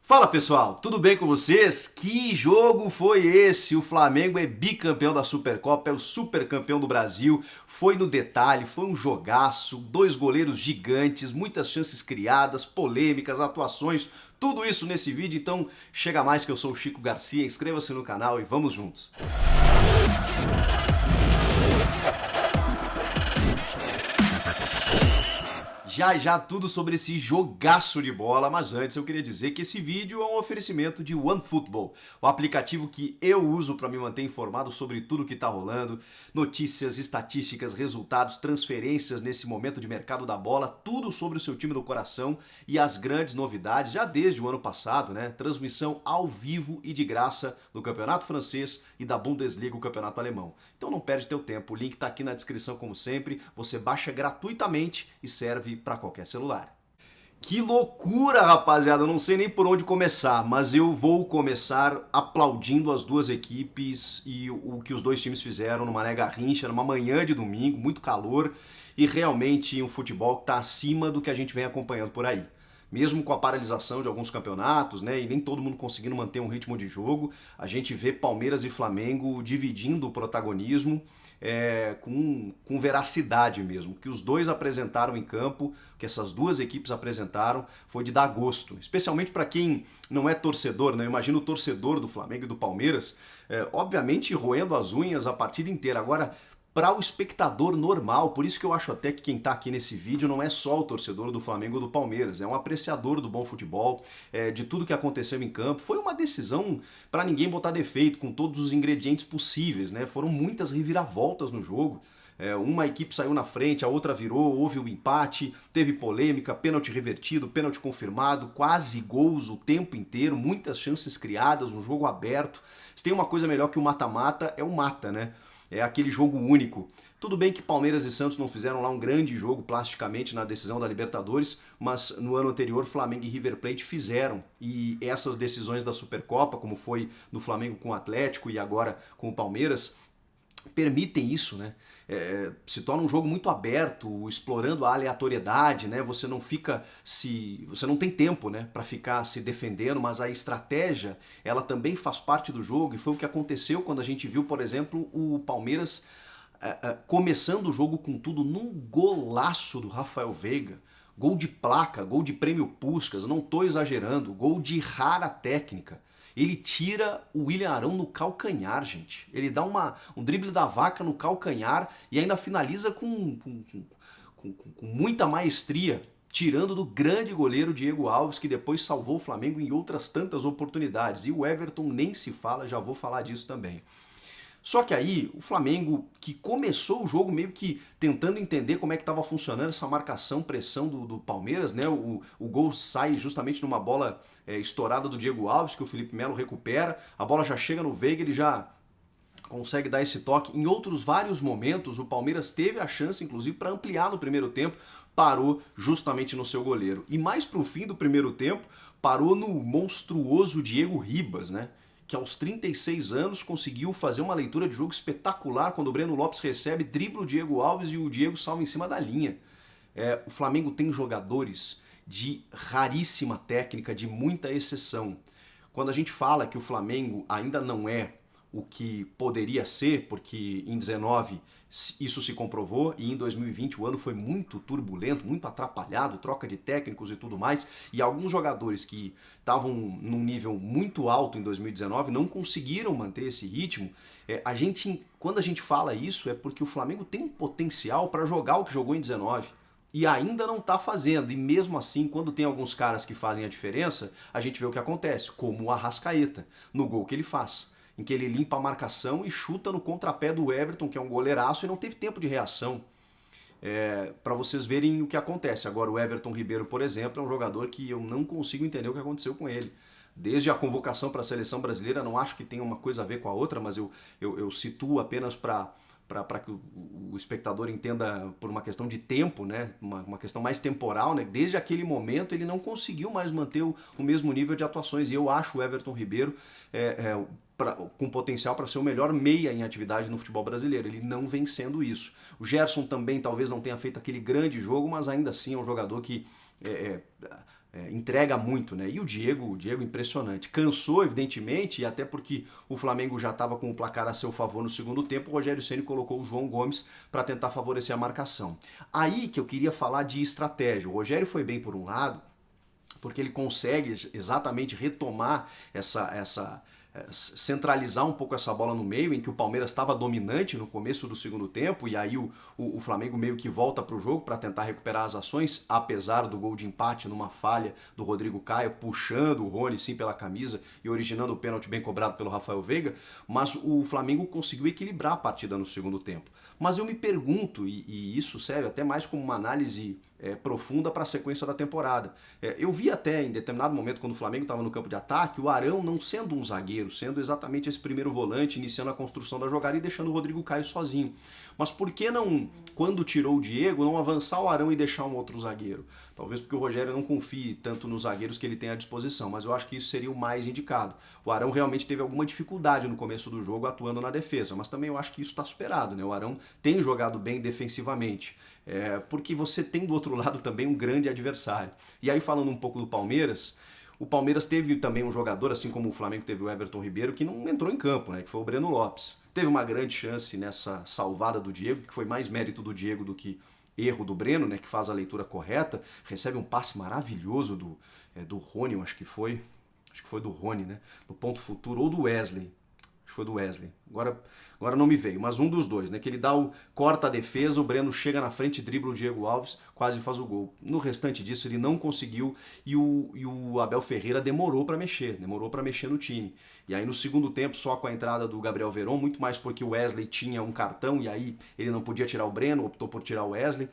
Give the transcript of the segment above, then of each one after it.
Fala pessoal, tudo bem com vocês? Que jogo foi esse? O Flamengo é bicampeão da Supercopa, é o supercampeão do Brasil, foi no detalhe, foi um jogaço, dois goleiros gigantes, muitas chances criadas, polêmicas, atuações, tudo isso nesse vídeo, então chega mais que eu sou o Chico Garcia, inscreva-se no canal e vamos juntos! Já tudo sobre esse jogaço de bola, mas antes eu queria dizer que esse vídeo é um oferecimento de OneFootball, o aplicativo que eu uso para me manter informado sobre tudo que está rolando, notícias, estatísticas, resultados, transferências nesse momento de mercado da bola, tudo sobre o seu time do coração e as grandes novidades já desde o ano passado, né? Transmissão ao vivo e de graça do Campeonato Francês e da Bundesliga, o Campeonato Alemão. Então não perde teu tempo, o link está aqui na descrição como sempre, você baixa gratuitamente e serve para qualquer celular. Que loucura, rapaziada, eu não sei nem por onde começar, mas eu vou começar aplaudindo as duas equipes e o que os dois times fizeram no Mané Garrincha, numa manhã de domingo, muito calor e realmente um futebol que está acima do que a gente vem acompanhando por aí. Mesmo com a paralisação de alguns campeonatos, né, e nem todo mundo conseguindo manter um ritmo de jogo, a gente vê Palmeiras e Flamengo dividindo o protagonismo com veracidade mesmo. O que os dois apresentaram em campo, que essas duas equipes apresentaram, foi de dar gosto. Especialmente para quem não é torcedor, né? Eu imagino o torcedor do Flamengo e do Palmeiras, obviamente roendo as unhas a partida inteira. Agora, para o espectador normal, por isso que eu acho até que quem está aqui nesse vídeo não é só o torcedor do Flamengo ou do Palmeiras, é um apreciador do bom futebol, de tudo que aconteceu em campo. Foi uma decisão para ninguém botar defeito, com todos os ingredientes possíveis, né? Foram muitas reviravoltas no jogo. Uma equipe saiu na frente, a outra virou, houve o empate, teve polêmica, pênalti revertido, pênalti confirmado, quase gols o tempo inteiro, muitas chances criadas, um jogo aberto. Se tem uma coisa melhor que o mata-mata, é o mata, né? É aquele jogo único. Tudo bem que Palmeiras e Santos não fizeram lá um grande jogo plasticamente na decisão da Libertadores, mas no ano anterior Flamengo e River Plate fizeram. E essas decisões da Supercopa, como foi no Flamengo com o Atlético e agora com o Palmeiras, permitem isso, né? Se torna um jogo muito aberto, explorando a aleatoriedade, né? Você não tem tempo, né, para ficar se defendendo, mas a estratégia, ela também faz parte do jogo e foi o que aconteceu quando a gente viu, por exemplo, o Palmeiras começando o jogo com tudo num golaço do Rafael Veiga. Gol de placa, gol de prêmio Puskás, não tô exagerando, gol de rara técnica. Ele tira o William Arão no calcanhar, gente. Ele dá um drible da vaca no calcanhar e ainda finaliza com muita maestria, tirando do grande goleiro Diego Alves, que depois salvou o Flamengo em outras tantas oportunidades. E o Everton nem se fala, já vou falar disso também. Só que aí, o Flamengo, que começou o jogo meio que tentando entender como é que estava funcionando essa marcação, pressão do Palmeiras, né? O gol sai justamente numa bola estourada do Diego Alves, que o Felipe Melo recupera, a bola já chega no Veiga, ele já consegue dar esse toque. Em outros vários momentos, o Palmeiras teve a chance, inclusive, para ampliar no primeiro tempo, parou justamente no seu goleiro. E mais pro fim do primeiro tempo, parou no monstruoso Diego Ribas, né? Que aos 36 anos conseguiu fazer uma leitura de jogo espetacular quando o Breno Lopes recebe, dribla o Diego Alves e o Diego salva em cima da linha. O Flamengo tem jogadores de raríssima técnica, de muita exceção. Quando a gente fala que o Flamengo ainda não é o que poderia ser, porque em 19 isso se comprovou e em 2020 o ano foi muito turbulento, muito atrapalhado, troca de técnicos e tudo mais, e alguns jogadores que estavam num nível muito alto em 2019 não conseguiram manter esse ritmo. Quando a gente fala isso é porque o Flamengo tem um potencial para jogar o que jogou em 19 e ainda não está fazendo, e mesmo assim, quando tem alguns caras que fazem a diferença, a gente vê o que acontece, como o Arrascaeta, no gol que ele faz, em que ele limpa a marcação e chuta no contrapé do Everton, que é um goleiraço, e não teve tempo de reação. Para vocês verem o que acontece. Agora, o Everton Ribeiro, por exemplo, é um jogador que eu não consigo entender o que aconteceu com ele. Desde a convocação para a seleção brasileira, não acho que tenha uma coisa a ver com a outra, mas eu situo apenas para que o espectador entenda por uma questão de tempo, né? Uma questão mais temporal, né? Desde aquele momento ele não conseguiu mais manter o mesmo nível de atuações. E eu acho o Everton Ribeiro com potencial para ser o melhor meia em atividade no futebol brasileiro. Ele não vem sendo isso. O Gerson também talvez não tenha feito aquele grande jogo, mas ainda assim é um jogador que entrega muito, né? E o Diego impressionante. Cansou, evidentemente, e até porque o Flamengo já estava com o placar a seu favor no segundo tempo, o Rogério Ceni colocou o João Gomes para tentar favorecer a marcação. Aí que eu queria falar de estratégia. O Rogério foi bem por um lado, porque ele consegue exatamente retomar centralizar um pouco essa bola no meio, em que o Palmeiras estava dominante no começo do segundo tempo, e aí o Flamengo meio que volta para o jogo para tentar recuperar as ações, apesar do gol de empate numa falha do Rodrigo Caio, puxando o Rony sim pela camisa e originando o pênalti bem cobrado pelo Rafael Veiga, mas o Flamengo conseguiu equilibrar a partida no segundo tempo. Mas eu me pergunto, e isso serve até mais como uma análise profunda para a sequência da temporada. Eu vi até em determinado momento, quando o Flamengo estava no campo de ataque, o Arão não sendo um zagueiro, sendo exatamente esse primeiro volante, iniciando a construção da jogada e deixando o Rodrigo Caio sozinho. Mas por que não, quando tirou o Diego, não avançar o Arão e deixar um outro zagueiro? Talvez porque o Rogério não confie tanto nos zagueiros que ele tem à disposição, mas eu acho que isso seria o mais indicado. O Arão realmente teve alguma dificuldade no começo do jogo atuando na defesa, mas também eu acho que isso está superado, né? O Arão tem jogado bem defensivamente, porque você tem do outro lado também um grande adversário. E aí, falando um pouco do Palmeiras, o Palmeiras teve também um jogador, assim como o Flamengo teve o Everton Ribeiro, que não entrou em campo, né? Que foi o Breno Lopes. Teve uma grande chance nessa salvada do Diego, que foi mais mérito do Diego do que erro do Breno, né, que faz a leitura correta, recebe um passe maravilhoso do Rony, eu acho que foi do Rony, né, no ponto futuro, ou do Wesley, acho que foi do Wesley, agora não me veio, mas um dos dois, né, que ele corta a defesa, o Breno chega na frente, dribla o Diego Alves, quase faz o gol. No restante disso ele não conseguiu e o Abel Ferreira demorou para mexer no time. E aí no segundo tempo, só com a entrada do Gabriel Veron, muito mais porque o Wesley tinha um cartão e aí ele não podia tirar o Breno, optou por tirar o Wesley,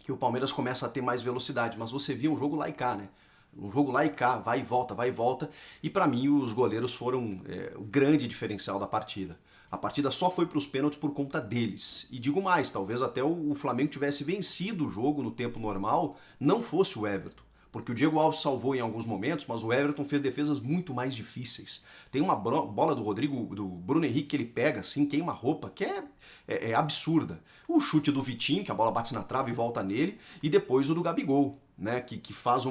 que o Palmeiras começa a ter mais velocidade. Mas você viu um jogo lá e cá, né? Um jogo lá e cá, vai e volta. E para mim os goleiros foram o grande diferencial da partida. A partida só foi para os pênaltis por conta deles. E digo mais, talvez até o Flamengo tivesse vencido o jogo no tempo normal, não fosse o Everton. Porque o Diego Alves salvou em alguns momentos, mas o Everton fez defesas muito mais difíceis. Tem uma bola do Bruno Henrique que ele pega assim, queima a roupa, que é absurda. O chute do Vitinho, que a bola bate na trave e volta nele, e depois o do Gabigol, né, que faz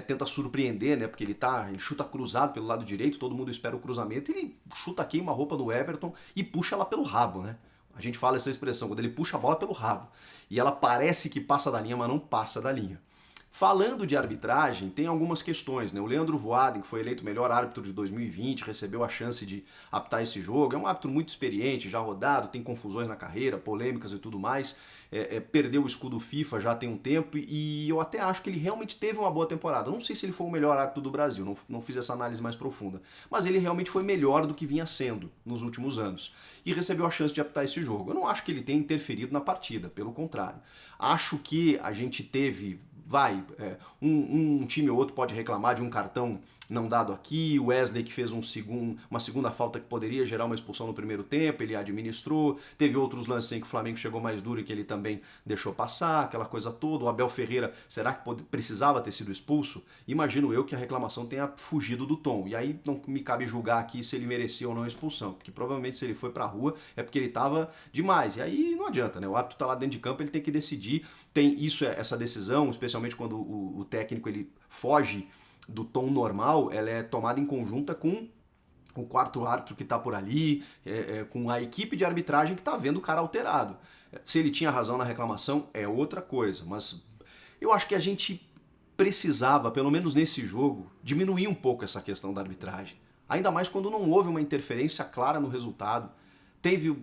tenta surpreender, né? Porque ele chuta cruzado pelo lado direito, todo mundo espera o cruzamento, ele chuta, queima a roupa do Everton e puxa ela pelo rabo, né? A gente fala essa expressão, quando ele puxa a bola pelo rabo. E ela parece que passa da linha, mas não passa da linha. Falando de arbitragem, tem algumas questões, né? O Leandro Voaden, que foi eleito melhor árbitro de 2020, recebeu a chance de apitar esse jogo. É um árbitro muito experiente, já rodado, tem confusões na carreira, polêmicas e tudo mais. Perdeu o escudo FIFA já tem um tempo e eu até acho que ele realmente teve uma boa temporada. Não sei se ele foi o melhor árbitro do Brasil, não fiz essa análise mais profunda. Mas ele realmente foi melhor do que vinha sendo nos últimos anos. E recebeu a chance de apitar esse jogo. Eu não acho que ele tenha interferido na partida, pelo contrário. Acho que a gente teve... um time ou outro pode reclamar de um cartão não dado aqui, o Wesley que fez uma segunda falta que poderia gerar uma expulsão no primeiro tempo, ele administrou, teve outros lances em que o Flamengo chegou mais duro e que ele também deixou passar, aquela coisa toda, o Abel Ferreira, será que precisava ter sido expulso? Imagino eu que a reclamação tenha fugido do tom, e aí não me cabe julgar aqui se ele merecia ou não a expulsão, porque provavelmente se ele foi pra rua é porque ele tava demais, e aí não adianta, né? O árbitro tá lá dentro de campo, ele tem que decidir, tem essa decisão, especialmente quando o técnico ele foge do tom normal, ela é tomada em conjunta com o quarto árbitro que está por ali, com a equipe de arbitragem que está vendo o cara alterado. Se ele tinha razão na reclamação, é outra coisa, mas eu acho que a gente precisava, pelo menos nesse jogo, diminuir um pouco essa questão da arbitragem. Ainda mais quando não houve uma interferência clara no resultado. Teve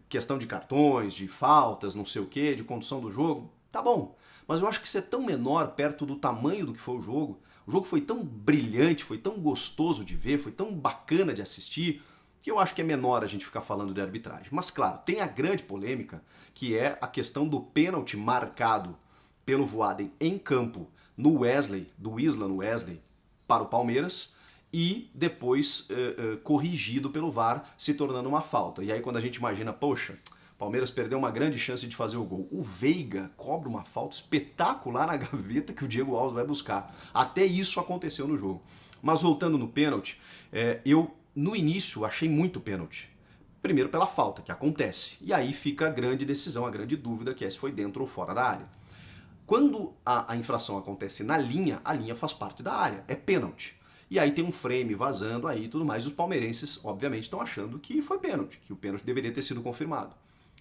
questão de cartões, de faltas, não sei o quê, de condução do jogo, tá bom. Mas eu acho que isso é tão menor perto do tamanho do que foi o jogo foi tão brilhante, foi tão gostoso de ver, foi tão bacana de assistir, que eu acho que é menor a gente ficar falando de arbitragem. Mas claro, tem a grande polêmica, que é a questão do pênalti marcado pelo Voaden em campo no Wesley, do Isla no Wesley, para o Palmeiras, e depois corrigido pelo VAR, se tornando uma falta. E aí quando a gente imagina, poxa, Palmeiras perdeu uma grande chance de fazer o gol. O Veiga cobra uma falta espetacular na gaveta que o Diego Alves vai buscar. Até isso aconteceu no jogo. Mas voltando no pênalti, eu no início achei muito pênalti. Primeiro pela falta, que acontece. E aí fica a grande decisão, a grande dúvida, que é se foi dentro ou fora da área. Quando a infração acontece na linha, a linha faz parte da área, é pênalti. E aí tem um frame vazando aí e tudo mais. Os palmeirenses, obviamente, estão achando que foi pênalti, que o pênalti deveria ter sido confirmado.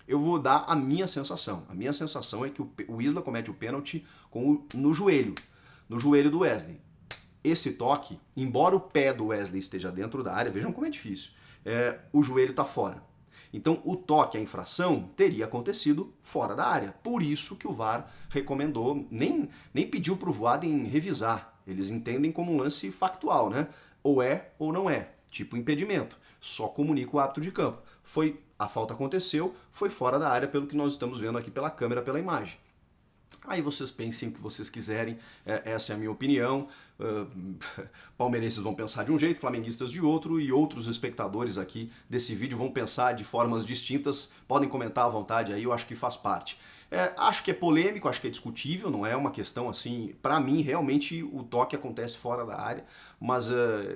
Eu vou dar a minha sensação. A minha sensação é que o Isla comete o pênalti no joelho do Wesley. Esse toque, embora o pé do Wesley esteja dentro da área, vejam como é difícil, o joelho está fora. Então o toque, a infração, teria acontecido fora da área. Por isso que o VAR recomendou, nem pediu para o Voaden revisar. Eles entendem como um lance factual, né? Ou é ou não é, tipo impedimento. Só comunica o árbitro de campo. A falta aconteceu, foi fora da área, pelo que nós estamos vendo aqui pela câmera, pela imagem. Aí vocês pensem o que vocês quiserem, essa é a minha opinião. Palmeirenses vão pensar de um jeito, flamenguistas de outro, e outros espectadores aqui desse vídeo vão pensar de formas distintas. Podem comentar à vontade aí, eu acho que faz parte. Acho que é polêmico, acho que é discutível, não é uma questão assim. Para mim, realmente, o toque acontece fora da área, mas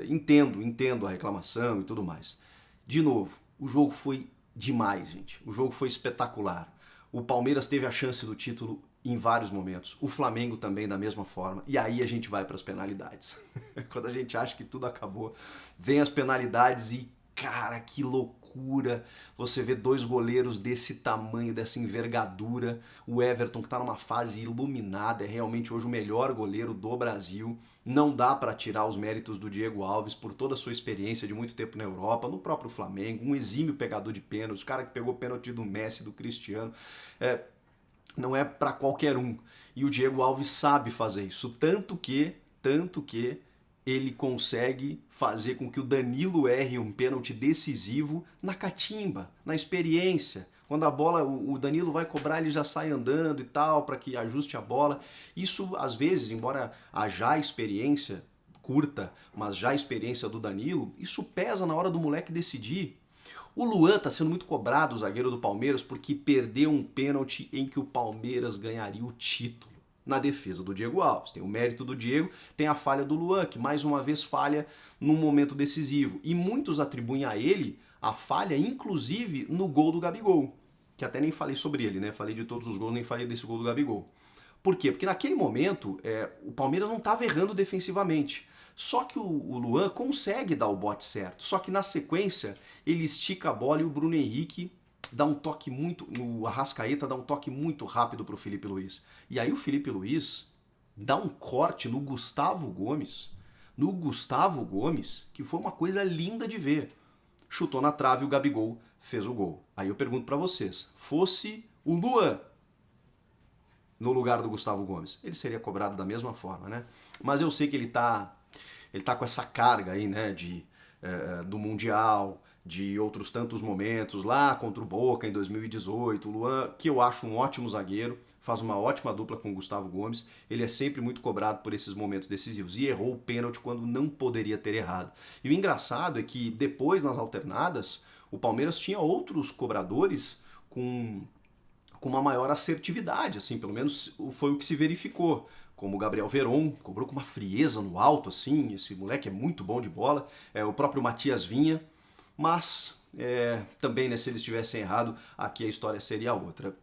entendo a reclamação e tudo mais. De novo, o jogo foi demais, gente. O jogo foi espetacular. O Palmeiras teve a chance do título em vários momentos. O Flamengo também da mesma forma. E aí a gente vai para as penalidades. Quando a gente acha que tudo acabou, vem as penalidades e, cara, que loucura. Você vê dois goleiros desse tamanho, dessa envergadura. O Everton, que está numa fase iluminada, é realmente hoje o melhor goleiro do Brasil. Não dá para tirar os méritos do Diego Alves por toda a sua experiência de muito tempo na Europa, no próprio Flamengo, um exímio pegador de pênaltis, o cara que pegou pênalti do Messi, do Cristiano. Não é para qualquer um. E o Diego Alves sabe fazer isso, tanto que ele consegue fazer com que o Danilo erre um pênalti decisivo na catimba, na experiência. Quando a bola, o Danilo vai cobrar, ele já sai andando e tal, para que ajuste a bola. Isso, às vezes, embora haja experiência curta, mas já a experiência do Danilo, isso pesa na hora do moleque decidir. O Luan está sendo muito cobrado, o zagueiro do Palmeiras, porque perdeu um pênalti em que o Palmeiras ganharia o título. Na defesa do Diego Alves. Tem o mérito do Diego, tem a falha do Luan, que mais uma vez falha num momento decisivo. E muitos atribuem a ele a falha, inclusive, no gol do Gabigol. Que até nem falei sobre ele, né? Falei de todos os gols, nem falei desse gol do Gabigol. Por quê? Porque naquele momento o Palmeiras não estava errando defensivamente. Só que o Luan consegue dar o bote certo. Só que na sequência ele estica a bola e o Bruno Henrique dá um toque muito. O Arrascaeta dá um toque muito rápido para o Felipe Luiz. E aí o Felipe Luiz dá um corte no Gustavo Gomes. No Gustavo Gomes, que foi uma coisa linda de ver. Chutou na trave, o Gabigol fez o gol. Aí eu pergunto para vocês, fosse o Luan no lugar do Gustavo Gomes, ele seria cobrado da mesma forma, né? Mas eu sei que ele tá com essa carga aí, né, do Mundial, de outros tantos momentos, lá contra o Boca em 2018, o Luan, que eu acho um ótimo zagueiro, faz uma ótima dupla com o Gustavo Gomes, ele é sempre muito cobrado por esses momentos decisivos, e errou o pênalti quando não poderia ter errado. E o engraçado é que depois, nas alternadas, o Palmeiras tinha outros cobradores com uma maior assertividade, assim, pelo menos foi o que se verificou. Como o Gabriel Veron, cobrou com uma frieza no alto, assim, esse moleque é muito bom de bola, o próprio Matias Vinha, mas também, né, se eles tivessem errado, aqui a história seria outra.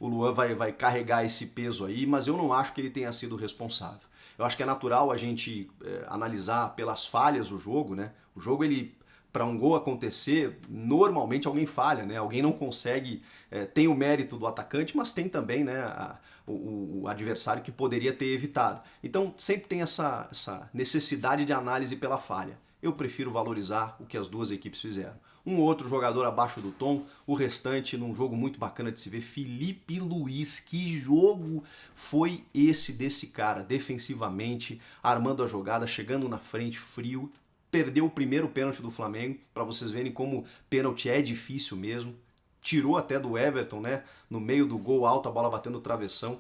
O Luan vai carregar esse peso aí, mas eu não acho que ele tenha sido responsável. Eu acho que é natural a gente analisar pelas falhas o jogo, né? O jogo, ele, para um gol acontecer, normalmente alguém falha, né? Alguém não consegue, tem o mérito do atacante, mas tem também, né, o adversário que poderia ter evitado. Então sempre tem essa necessidade de análise pela falha. Eu prefiro valorizar o que as duas equipes fizeram. Um outro jogador abaixo do tom, o restante num jogo muito bacana de se ver, Felipe Luiz. Que jogo foi esse desse cara, defensivamente, armando a jogada, chegando na frente, frio. Perdeu o primeiro pênalti do Flamengo, para vocês verem como pênalti é difícil mesmo. Tirou até do Everton, né? No meio do gol alto, a bola batendo no travessão.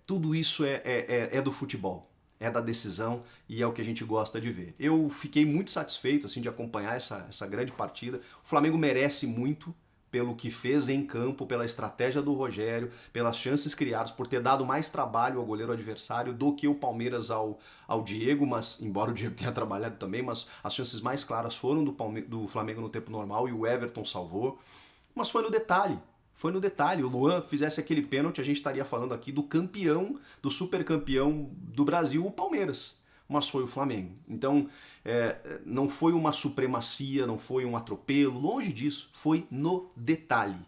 Tudo isso é do futebol. É da decisão e é o que a gente gosta de ver. Eu fiquei muito satisfeito assim, de acompanhar essa grande partida. O Flamengo merece muito pelo que fez em campo, pela estratégia do Rogério, pelas chances criadas, por ter dado mais trabalho ao goleiro adversário do que o Palmeiras ao Diego, mas embora o Diego tenha trabalhado também, mas as chances mais claras foram do Flamengo no tempo normal e o Everton salvou. Mas foi no detalhe. Foi no detalhe. O Luan fizesse aquele pênalti, a gente estaria falando aqui do campeão, do super campeão do Brasil, o Palmeiras. Mas foi o Flamengo. Então, não foi uma supremacia, não foi um atropelo, longe disso. Foi no detalhe.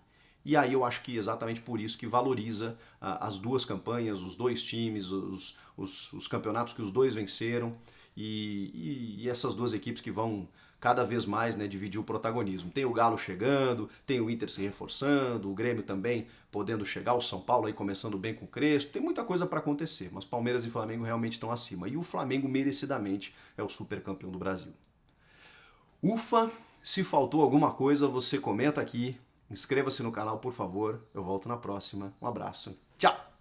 E aí eu acho que exatamente por isso que valoriza as duas campanhas, os dois times, os campeonatos que os dois venceram e essas duas equipes que vão cada vez mais, né, dividir o protagonismo. Tem o Galo chegando, tem o Inter se reforçando, o Grêmio também podendo chegar, o São Paulo aí começando bem com o Crespo, tem muita coisa para acontecer, mas Palmeiras e Flamengo realmente estão acima. E o Flamengo merecidamente é o super campeão do Brasil. Ufa, se faltou alguma coisa, você comenta aqui, inscreva-se no canal, por favor. Eu volto na próxima. Um abraço. Tchau!